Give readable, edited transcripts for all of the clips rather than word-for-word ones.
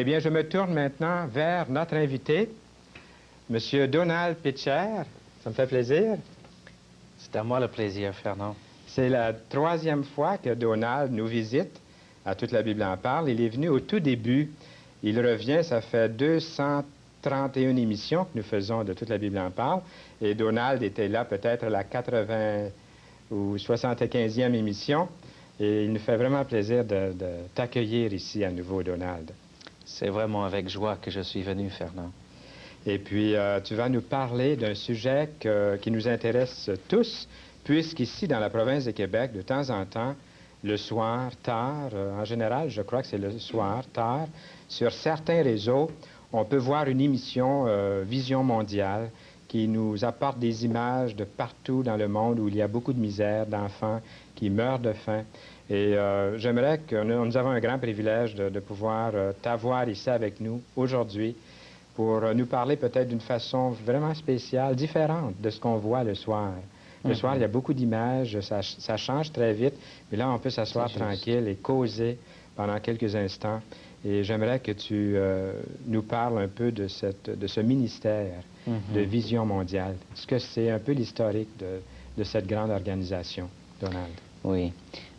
Eh bien, je me tourne maintenant vers notre invité, M. Donald Pitcher. Ça me fait plaisir. C'est à moi le plaisir, Fernand. C'est la troisième fois que Donald nous visite à Toute la Bible en parle. Il est venu au tout début. Il revient, ça fait 231 émissions que nous faisons de Toute la Bible en parle. Et Donald était là peut-être à la 80 ou 75e émission. Et il nous fait vraiment plaisir de t'accueillir ici à nouveau, Donald. C'est vraiment avec joie que je suis venu, Fernand. Et puis, tu vas nous parler d'un sujet qui nous intéresse tous, puisqu'ici, dans la province de Québec, de temps en temps, le soir, tard, en général, je crois que c'est le soir, tard, sur certains réseaux, on peut voir une émission Vision mondiale qui nous apporte des images de partout dans le monde où il y a beaucoup de misère, d'enfants qui meurent de faim. Et j'aimerais que nous avons un grand privilège de pouvoir t'avoir ici avec nous aujourd'hui pour nous parler peut-être d'une façon vraiment spéciale, différente de ce qu'on voit le soir. Le soir, il y a beaucoup d'images, ça change très vite, mais là, on peut s'asseoir tranquille et causer pendant quelques instants. Et j'aimerais que tu nous parles un peu de ce ministère de Vision mondiale. Est-ce que c'est un peu l'historique de cette grande organisation, Donald? Oui.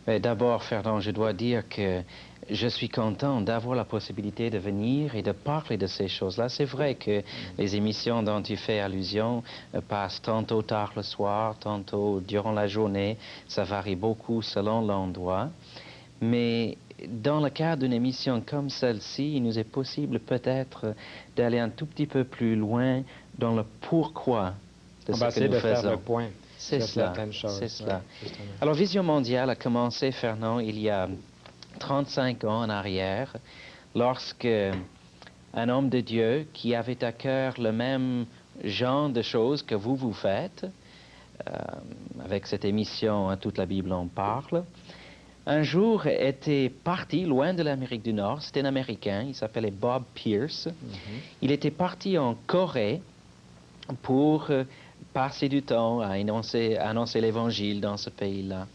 Mais d'abord, Fernand, je dois dire que je suis content d'avoir la possibilité de venir et de parler de ces choses-là. C'est vrai que les émissions dont tu fais allusion passent tantôt tard le soir, tantôt durant la journée. Ça varie beaucoup selon l'endroit. Mais dans le cadre d'une émission comme celle-ci, il nous est possible peut-être d'aller un tout petit peu plus loin dans le pourquoi de ce que nous faisons. Faire le point. C'est cela, c'est cela. Alors, Vision mondiale a commencé, Fernand, il y a 35 ans en arrière, lorsque un homme de Dieu qui avait à cœur le même genre de choses que vous faites, avec cette émission Toute la Bible en parle, un jour était parti loin de l'Amérique du Nord. C'était un Américain, il s'appelait Bob Pierce. Il était parti en Corée pour passer du temps à annoncer l'Évangile dans ce pays-là.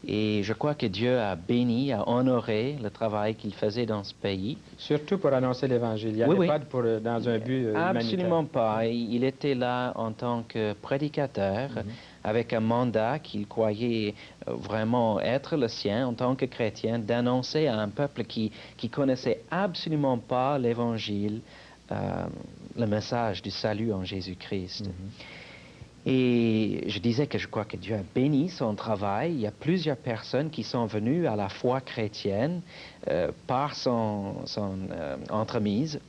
Et je crois que Dieu a béni, a honoré le travail qu'il faisait dans ce pays. Surtout pour annoncer l'Évangile. Il n'y avait pas dans un but Absolument humanitaire. pas. Il était là en tant que prédicateur, avec un mandat qu'il croyait vraiment être le sien en tant que chrétien, d'annoncer à un peuple qui connaissait absolument pas l'Évangile, le message du salut en Jésus-Christ. Et je disais que je crois que Dieu a béni son travail. Il y a plusieurs personnes qui sont venues à la foi chrétienne par son entremise.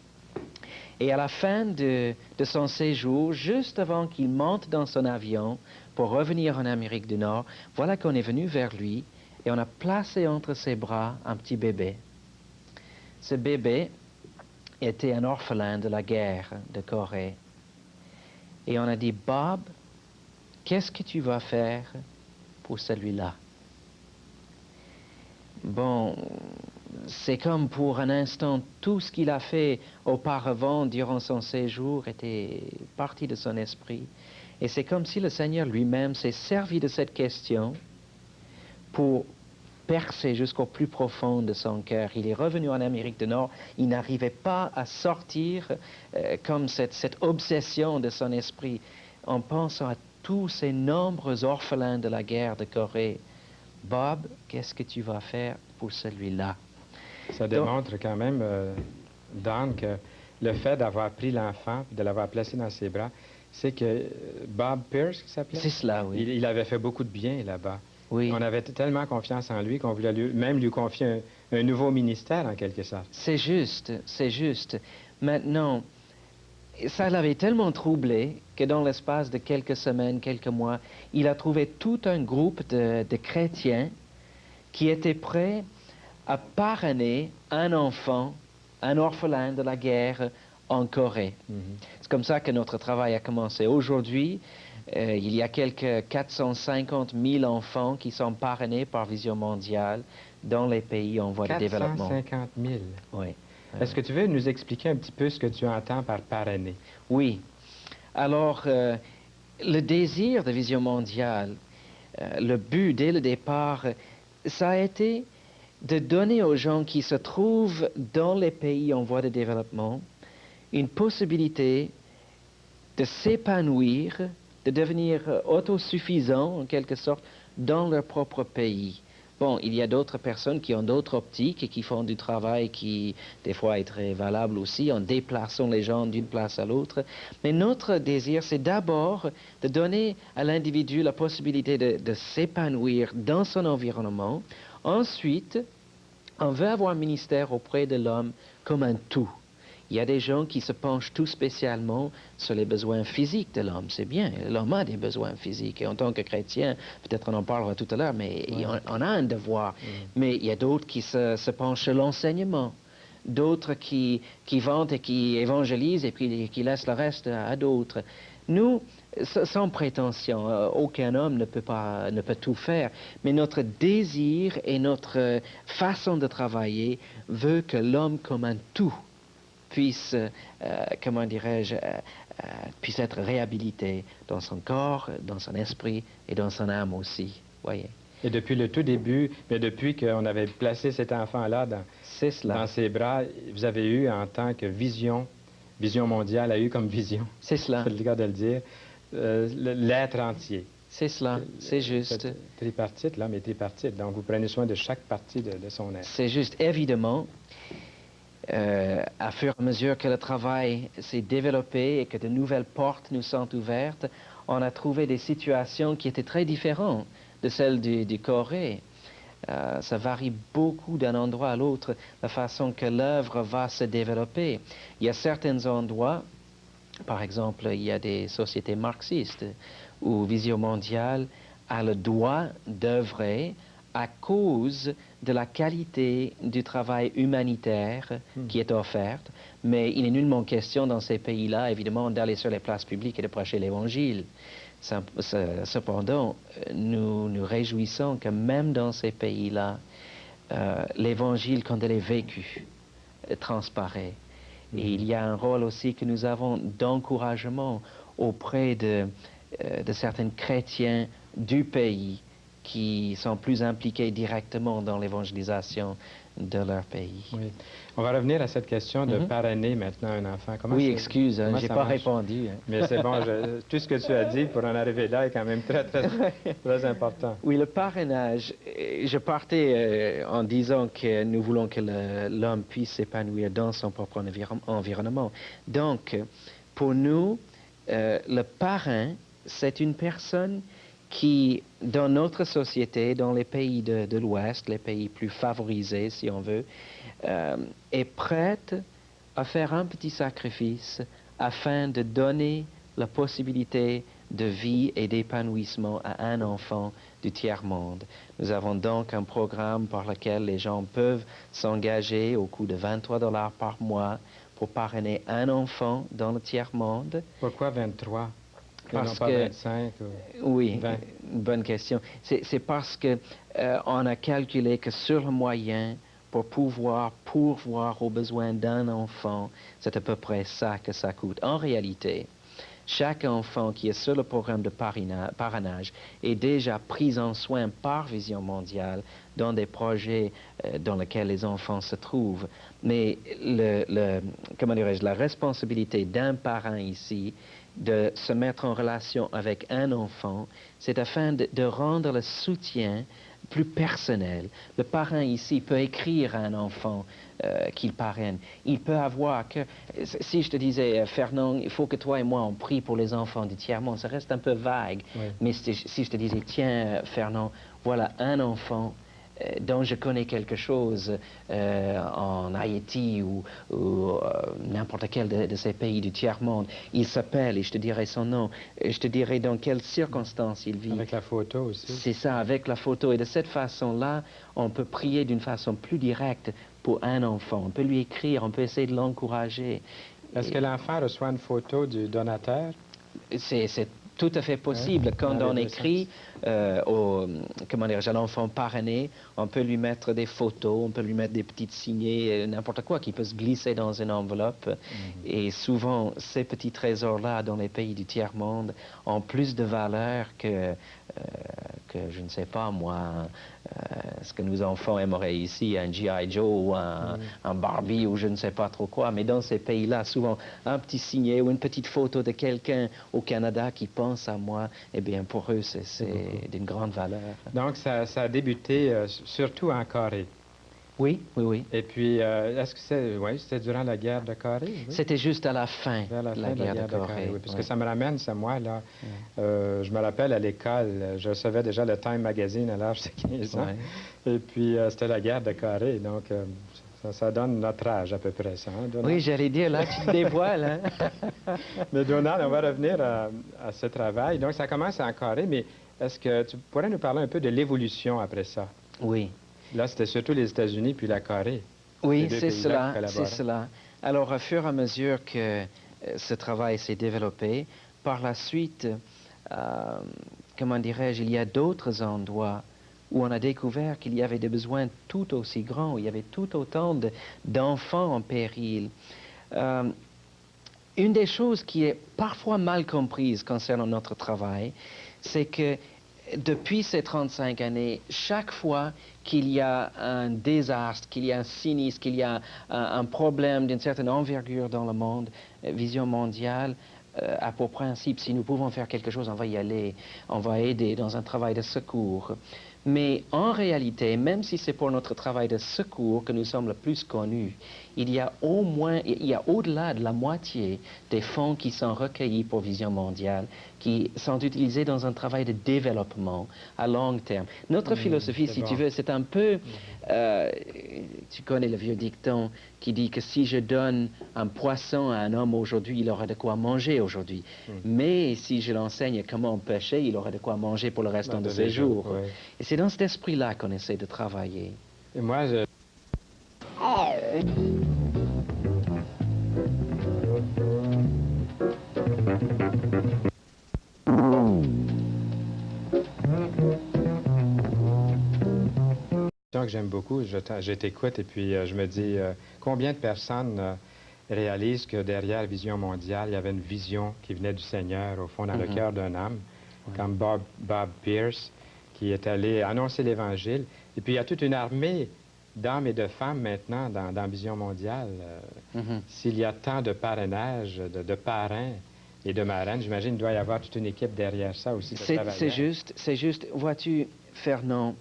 Et à la fin de son séjour, juste avant qu'il monte dans son avion pour revenir en Amérique du Nord, voilà qu'on est venu vers lui et on a placé entre ses bras un petit bébé. Ce bébé était un orphelin de la guerre de Corée. Et on a dit, Bob, qu'est-ce que tu vas faire pour celui-là? Bon, c'est comme pour un instant, tout ce qu'il a fait auparavant durant son séjour était parti de son esprit. Et c'est comme si le Seigneur lui-même s'est servi de cette question pour percer jusqu'au plus profond de son cœur. Il est revenu en Amérique du Nord, il n'arrivait pas à sortir comme cette obsession de son esprit en pensant à tous ces nombreux orphelins de la guerre de Corée. Bob, qu'est-ce que tu vas faire pour celui-là? Ça démontre quand même, Don, que le fait d'avoir pris l'enfant et de l'avoir placé dans ses bras, c'est que Bob Pierce, qui s'appelait? C'est cela, oui. Il avait fait beaucoup de bien là-bas. Oui. On avait tellement confiance en lui qu'on voulait même lui confier un nouveau ministère, en quelque sorte. C'est juste, c'est juste. Maintenant, ça l'avait tellement troublé que dans l'espace de quelques semaines, quelques mois, il a trouvé tout un groupe de chrétiens qui étaient prêts à parrainer un enfant, un orphelin de la guerre en Corée. C'est comme ça que notre travail a commencé. Aujourd'hui, il y a quelques 450 000 enfants qui sont parrainés par Vision mondiale dans les pays en voie de développement. 450 000? Oui. Est-ce que tu veux nous expliquer un petit peu ce que tu entends par parrainer? Oui. Alors, le désir de Vision mondiale, le but dès le départ, ça a été de donner aux gens qui se trouvent dans les pays en voie de développement une possibilité de s'épanouir, de devenir autosuffisants en quelque sorte dans leur propre pays. Bon, il y a d'autres personnes qui ont d'autres optiques et qui font du travail qui, des fois, est très valable aussi en déplaçant les gens d'une place à l'autre. Mais notre désir, c'est d'abord de donner à l'individu la possibilité de s'épanouir dans son environnement. Ensuite, on veut avoir un ministère auprès de l'homme comme un tout. Il y a des gens qui se penchent tout spécialement sur les besoins physiques de l'homme. C'est bien, l'homme a des besoins physiques. Et en tant que chrétien, peut-être on en parlera tout à l'heure, mais on a un devoir. Mais il y a d'autres qui se penchent sur l'enseignement. D'autres qui vantent et qui évangélisent et puis qui laissent le reste à d'autres. Nous, sans prétention, aucun homme ne peut tout faire, mais notre désir et notre façon de travailler veut que l'homme comme un tout puisse, comment dirais-je, puisse être réhabilité dans son corps, dans son esprit et dans son âme aussi, voyez. Et depuis le tout début, mais depuis qu'on avait placé cet enfant-là dans ses bras, vous avez eu en tant que vision mondiale a eu comme vision, c'est cela, c'est le cas de le dire, l'être entier. C'est cela, c'est juste. Tripartite, l'homme est tripartite, donc vous prenez soin de chaque partie de son être. C'est juste, évidemment. À fur et à mesure que le travail s'est développé et que de nouvelles portes nous sont ouvertes, on a trouvé des situations qui étaient très différentes de celles du Corée. Ça varie beaucoup d'un endroit à l'autre, la façon que l'œuvre va se développer. Il y a certains endroits, par exemple, il y a des sociétés marxistes où Vision Mondiale a le droit d'œuvrer à cause de la qualité du travail humanitaire qui est offerte, mais il n'est nullement question dans ces pays-là, évidemment, d'aller sur les places publiques et de prêcher l'Évangile. Cependant, nous nous réjouissons que même dans ces pays-là, l'Évangile, quand elle est vécue, transparaît. Et il y a un rôle aussi que nous avons d'encouragement auprès de certains chrétiens du pays qui sont plus impliqués directement dans l'évangélisation de leur pays. Oui. On va revenir à cette question de parrainer maintenant un enfant. Oui, excuse, je n'ai pas répondu. Mais c'est bon, tout ce que tu as dit pour en arriver là est quand même très, très, très important. Oui, le parrainage, je partais en disant que nous voulons que l'homme puisse s'épanouir dans son propre environnement. Donc, pour nous, le parrain, c'est une personne qui, dans notre société, dans les pays de l'Ouest, les pays plus favorisés, si on veut, est prête à faire un petit sacrifice afin de donner la possibilité de vie et d'épanouissement à un enfant du tiers-monde. Nous avons donc un programme par lequel les gens peuvent s'engager au coût de 23 $ par mois pour parrainer un enfant dans le tiers-monde. Pourquoi 23? Parce non, pas que, 25 ou oui, 20. Une bonne question. C'est parce que on a calculé que sur le moyen, pour pouvoir pourvoir aux besoins d'un enfant, c'est à peu près ça que ça coûte. En réalité, chaque enfant qui est sur le programme de parrainage est déjà pris en soin par Vision Mondiale dans des projets dans lesquels les enfants se trouvent. Mais comment dirais-je, la responsabilité d'un parrain ici de se mettre en relation avec un enfant, c'est afin de rendre le soutien plus personnel. Le parrain ici peut écrire à un enfant qu'il parraine. Il peut avoir que... Si je te disais, Fernand, il faut que toi et moi on prie pour les enfants du tiers-monde, ça reste un peu vague. Oui. Mais si je te disais, tiens, Fernand, voilà un enfant dont je connais quelque chose en Haïti ou n'importe quel de ces pays du tiers-monde. Il s'appelle, et je te dirai son nom, et je te dirai dans quelles circonstances il vit. Avec la photo aussi. C'est ça, avec la photo. Et de cette façon-là, on peut prier d'une façon plus directe pour un enfant. On peut lui écrire, on peut essayer de l'encourager. Est-ce que l'enfant reçoit une photo du donateur? C'est tout à fait possible. Ouais, quand on écrit comment dire, à l'enfant parrainé, on peut lui mettre des photos, on peut lui mettre des petites signées, n'importe quoi qui peut se glisser dans une enveloppe. Et souvent, ces petits trésors-là, dans les pays du tiers-monde, ont plus de valeur que je ne sais pas moi, ce que nos enfants aimeraient ici, un G.I. Joe ou un Barbie ou je ne sais pas trop quoi. Mais dans ces pays-là, souvent, un petit signet ou une petite photo de quelqu'un au Canada qui pense à moi, eh bien, pour eux, c'est d'une grande valeur. Donc, ça a débuté surtout en Corée. Oui, oui, oui. Et puis, est-ce que c'était durant la guerre de Corée? Oui? C'était juste à la fin Vers la de fin la guerre de Corée. oui, parce que Oui. ça me ramène, ça, moi, là. Je me rappelle à l'école, je recevais déjà le Time Magazine à l'âge de 15 ans. Ouais. Et puis, c'était la guerre de Corée. Donc, ça donne notre âge à peu près, ça. Hein, Donald? Oui, j'allais dire, là, tu te dévoiles. Hein? Mais Donald, on va revenir à ce travail. Donc, ça commence en Corée, mais est-ce que tu pourrais nous parler un peu de l'évolution après ça? Oui. Là, c'était surtout les États-Unis puis la Corée. Oui, c'est cela, c'est cela. Alors, au fur et à mesure que ce travail s'est développé, par la suite, comment dirais-je, il y a d'autres endroits où on a découvert qu'il y avait des besoins tout aussi grands, où il y avait tout autant d'enfants en péril. Une des choses qui est parfois mal comprise concernant notre travail, c'est que depuis ces 35 années, chaque fois qu'il y a un désastre, qu'il y a un sinistre, qu'il y a un problème d'une certaine envergure dans le monde, Vision mondiale a pour principe, si nous pouvons faire quelque chose, on va y aller, on va aider dans un travail de secours. Mais en réalité, même si c'est pour notre travail de secours que nous sommes le plus connus, il y a au-delà de la moitié des fonds qui sont recueillis pour Vision mondiale, qui sont utilisés dans un travail de développement à long terme. Notre philosophie, si tu veux, c'est un peu, tu connais le vieux dicton qui dit que si je donne un poisson à un homme aujourd'hui, il aura de quoi manger aujourd'hui. Mais si je l'enseigne comment pêcher, il aura de quoi manger pour le restant de ses jours. Oui. Et c'est dans cet esprit-là qu'on essaie de travailler. Et moi, je... que j'aime beaucoup, je t'écoute et puis je me dis combien de personnes réalisent que derrière Vision mondiale, il y avait une vision qui venait du Seigneur au fond dans le cœur d'un homme, comme Bob Pierce, qui est allé annoncer l'Évangile. Et puis il y a toute une armée d'hommes et de femmes maintenant dans Vision mondiale. S'il y a tant de parrainage, de parrains et de marraines, j'imagine qu'il doit y avoir toute une équipe derrière ça aussi. C'est juste, vois-tu, Fernand,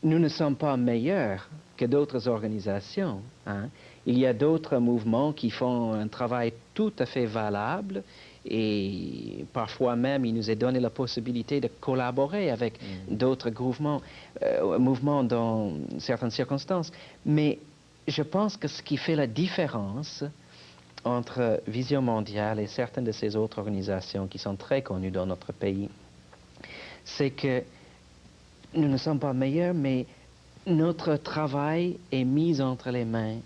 nous ne sommes pas meilleurs que d'autres organisations. Hein? Il y a d'autres mouvements qui font un travail tout à fait valable et parfois même il nous est donné la possibilité de collaborer avec d'autres mouvements dans certaines circonstances. Mais je pense que ce qui fait la différence entre Vision mondiale et certaines de ces autres organisations qui sont très connues dans notre pays, c'est que nous ne sommes pas meilleurs, mais notre travail est mis entre les mains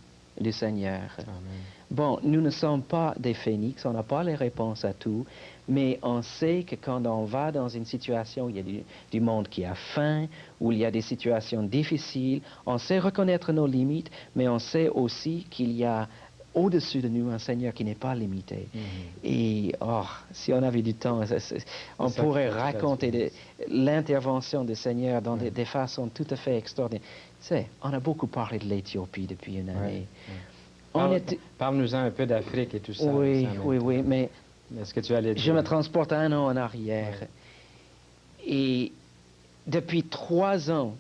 du Seigneur. Amen. Bon, nous ne sommes pas des phénix, on n'a pas les réponses à tout, mais on sait que quand on va dans une situation où il y a du monde qui a faim, où il y a des situations difficiles, on sait reconnaître nos limites, mais on sait aussi qu'il y a au-dessus de nous un Seigneur qui n'est pas limité. Et si on avait du temps, on pourrait raconter l'intervention du Seigneur dans des façons tout à fait extraordinaires. Tu sais, on a beaucoup parlé de l'Éthiopie depuis une année. Parle-nous-en un peu d'Afrique et tout ça. Oui, mais est-ce que tu allais dire? Je me transporte 1 an en arrière. Et depuis 3 ans,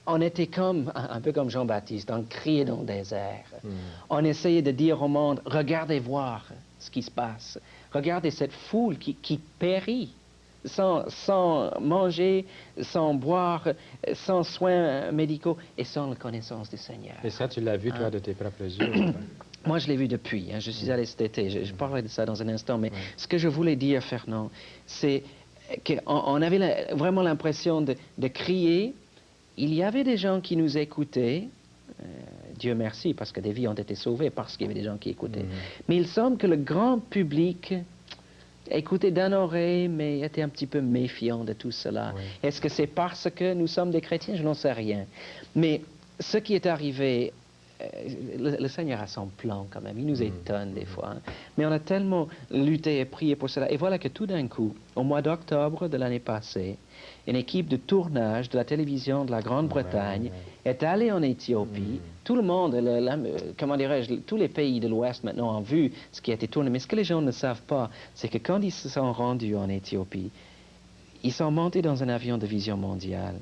on était un peu comme Jean-Baptiste, on criait dans le désert. On essayait de dire au monde, regardez voir ce qui se passe. Regardez cette foule qui périt sans manger, sans boire, sans soins médicaux et sans la connaissance du Seigneur. Et ça, tu l'as vu, toi, de tes propres yeux? Moi, je l'ai vu depuis. Je suis allé cet été. Je parlerai de ça dans un instant. Mais ce que je voulais dire, Fernand, c'est qu'on avait vraiment l'impression de crier. Il y avait des gens qui nous écoutaient. Dieu merci, parce que des vies ont été sauvées parce qu'il y avait des gens qui écoutaient. Mais il semble que le grand public écoutait d'un oreille, mais était un petit peu méfiant de tout cela. Est-ce que c'est parce que nous sommes des chrétiens? Je n'en sais rien. Mais ce qui est arrivé le Seigneur a son plan quand même, il nous étonne des fois. Hein. Mais on a tellement lutté et prié pour cela. Et voilà que tout d'un coup, au mois d'octobre de l'année passée, une équipe de tournage de la télévision de la Grande-Bretagne est allée en Éthiopie. Tout le monde, comment dirais-je, tous les pays de l'Ouest maintenant ont vu ce qui a été tourné. Mais ce que les gens ne savent pas, c'est que quand ils se sont rendus en Éthiopie, ils sont montés dans un avion de vision mondiale.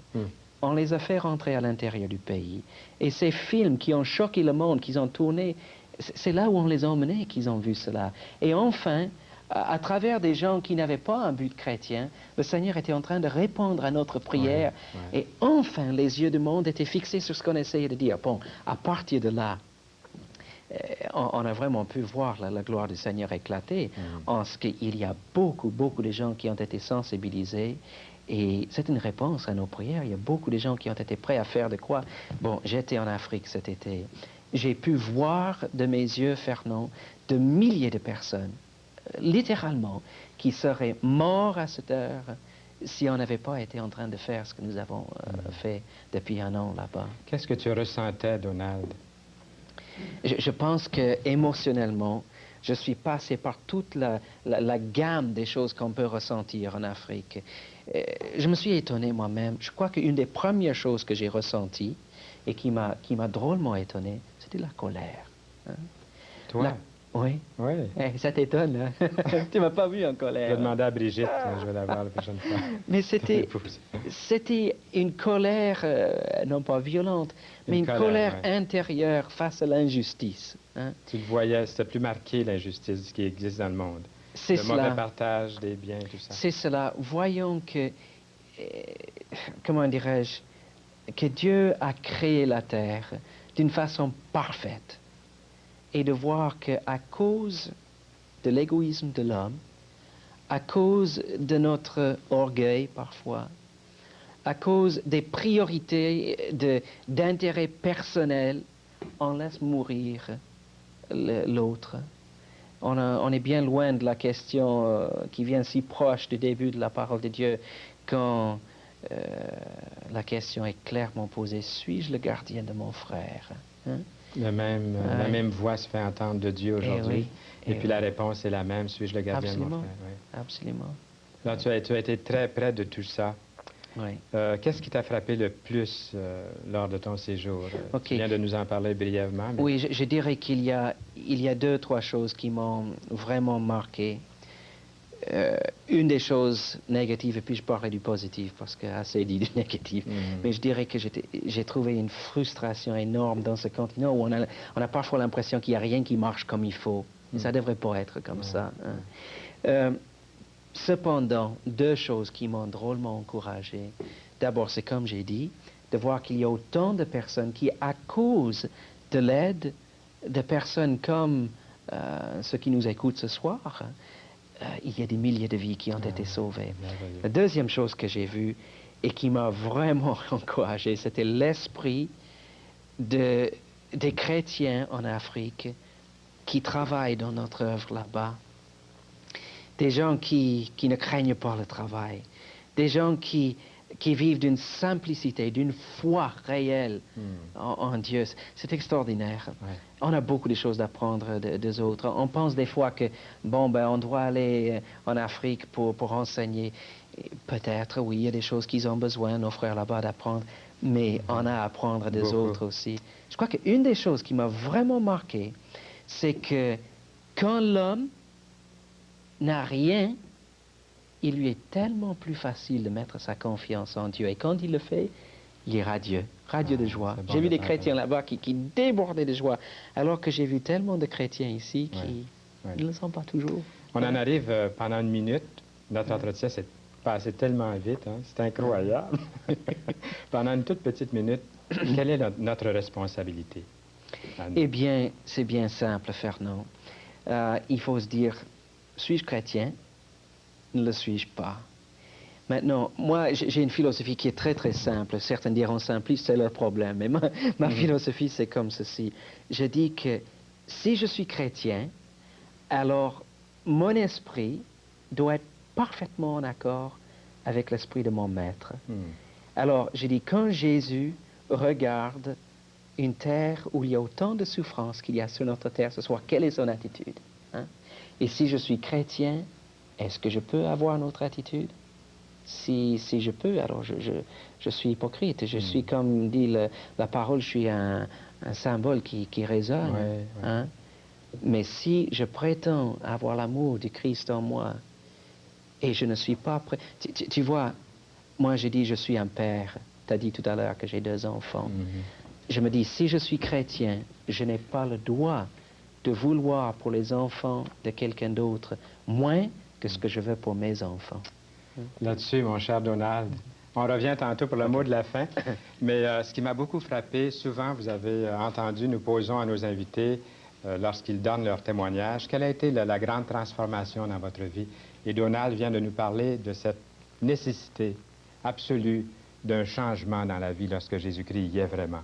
On les a fait rentrer à l'intérieur du pays. Et ces films qui ont choqué le monde, qu'ils ont tournés, c'est là où on les a emmenés qu'ils ont vu cela. Et enfin, à travers des gens qui n'avaient pas un but chrétien, le Seigneur était en train de répondre à notre prière. Et enfin, les yeux du monde étaient fixés sur ce qu'on essayait de dire. Bon, à partir de là, on a vraiment pu voir la gloire du Seigneur éclater en ce qu'il y a beaucoup de gens qui ont été sensibilisés. Et c'est une réponse à nos prières. Il y a beaucoup de gens qui ont été prêts à faire de quoi. Bon, j'étais en Afrique cet été. J'ai pu voir de mes yeux, Fernand, de milliers de personnes, littéralement, qui seraient morts à cette heure si on n'avait pas été en train de faire ce que nous avons fait depuis un an là-bas. Qu'est-ce que tu ressentais, Donald? Je pense que émotionnellement, je suis passé par toute la gamme des choses qu'on peut ressentir en Afrique. Je me suis étonné moi-même. Je crois qu'une des premières choses que j'ai ressenties et qui m'a drôlement étonné, c'était la colère. Hein? Toi? Oui. Oui. Ça t'étonne, hein? Tu m'as pas vu en colère. Je vais demander à Brigitte, je vais la voir la prochaine fois. Mais c'était une colère, non pas violente, mais une colère intérieure face à l'injustice. Hein? Tu le voyais, c'était plus marqué l'injustice qui existe dans le monde. C'est le mauvais partage des biens, tout ça. C'est cela. Voyons que, comment dirais-je, que Dieu a créé la terre d'une façon parfaite. Et de voir qu'à cause de l'égoïsme de l'homme, à cause de notre orgueil parfois, à cause des priorités d'intérêt personnel, on laisse mourir l'autre. On est bien loin de la question qui vient si proche du début de la parole de Dieu quand la question est clairement posée. Suis-je le gardien de mon frère? Hein? La même voix se fait entendre de Dieu aujourd'hui. Et puis la réponse est la même. Suis-je le gardien de mon frère? Oui. Absolument. Alors, tu as été très près de tout ça. Oui. Qu'est-ce qui t'a frappé le plus lors de ton séjour? Tu viens de nous en parler brièvement. Mais... Oui, je dirais qu'il y a 2-3 choses qui m'ont vraiment marqué. Une des choses négatives, et puis je parlais du positif parce que assez dit du négatif, mais je dirais que j'ai trouvé une frustration énorme dans ce continent où on a parfois l'impression qu'il n'y a rien qui marche comme il faut. Ça ne devrait pas être comme ça. Hein. Cependant, 2 choses qui m'ont drôlement encouragé. D'abord, c'est comme j'ai dit, de voir qu'il y a autant de personnes qui, à cause de l'aide de personnes comme ceux qui nous écoutent ce soir, il y a des milliers de vies qui ont été sauvées. La deuxième chose que j'ai vue et qui m'a vraiment encouragé, c'était l'esprit des chrétiens en Afrique qui travaillent dans notre œuvre là-bas. Des gens qui ne craignent pas le travail. Des gens qui vivent d'une simplicité, d'une foi réelle en Dieu. C'est extraordinaire. Ouais. On a beaucoup de choses d'apprendre des autres. On pense des fois que, on doit aller en Afrique pour enseigner. Peut-être, oui, il y a des choses qu'ils ont besoin, nos frères là-bas, d'apprendre. Mais on a à apprendre des autres aussi. Je crois qu'une des choses qui m'a vraiment marqué, c'est que quand l'homme n'a rien, il lui est tellement plus facile de mettre sa confiance en Dieu. Et quand il le fait, il est radieux de joie. J'ai vu des chrétiens là-bas qui débordaient de joie, alors que j'ai vu tellement de chrétiens ici qui ne le sont pas toujours. On en arrive pendant une minute. Notre entretien s'est passé tellement vite. Hein? C'est incroyable. Pendant une toute petite minute, quelle est notre responsabilité? Eh bien, c'est bien simple, Fernand. Il faut se dire, suis-je chrétien? Ne le suis-je pas? Maintenant, moi, j'ai une philosophie qui est très, très simple. Certains diront simpliste, c'est leur problème. Mais ma philosophie, c'est comme ceci. Je dis que si je suis chrétien, alors mon esprit doit être parfaitement en accord avec l'esprit de mon maître. Alors, je dis, quand Jésus regarde une terre où il y a autant de souffrances qu'il y a sur notre terre ce soir, quelle est son attitude? Hein? Et si je suis chrétien, est-ce que je peux avoir une autre attitude? Si je peux, alors je suis hypocrite. Je suis, comme dit la parole, je suis un symbole qui résonne. Ouais, ouais. Hein? Mais si je prétends avoir l'amour du Christ en moi et je ne suis pas prêt... Tu vois, moi j'ai dit je suis un père. Tu as dit tout à l'heure que j'ai 2 enfants. Je me dis, si je suis chrétien, je n'ai pas le droit de vouloir pour les enfants de quelqu'un d'autre moins que ce que je veux pour mes enfants. Là-dessus, mon cher Donald, on revient tantôt pour le mot de la fin, mais ce qui m'a beaucoup frappé, souvent, vous avez entendu, nous posons à nos invités, lorsqu'ils donnent leur témoignage, quelle a été la grande transformation dans votre vie? Et Donald vient de nous parler de cette nécessité absolue d'un changement dans la vie lorsque Jésus-Christ y est vraiment.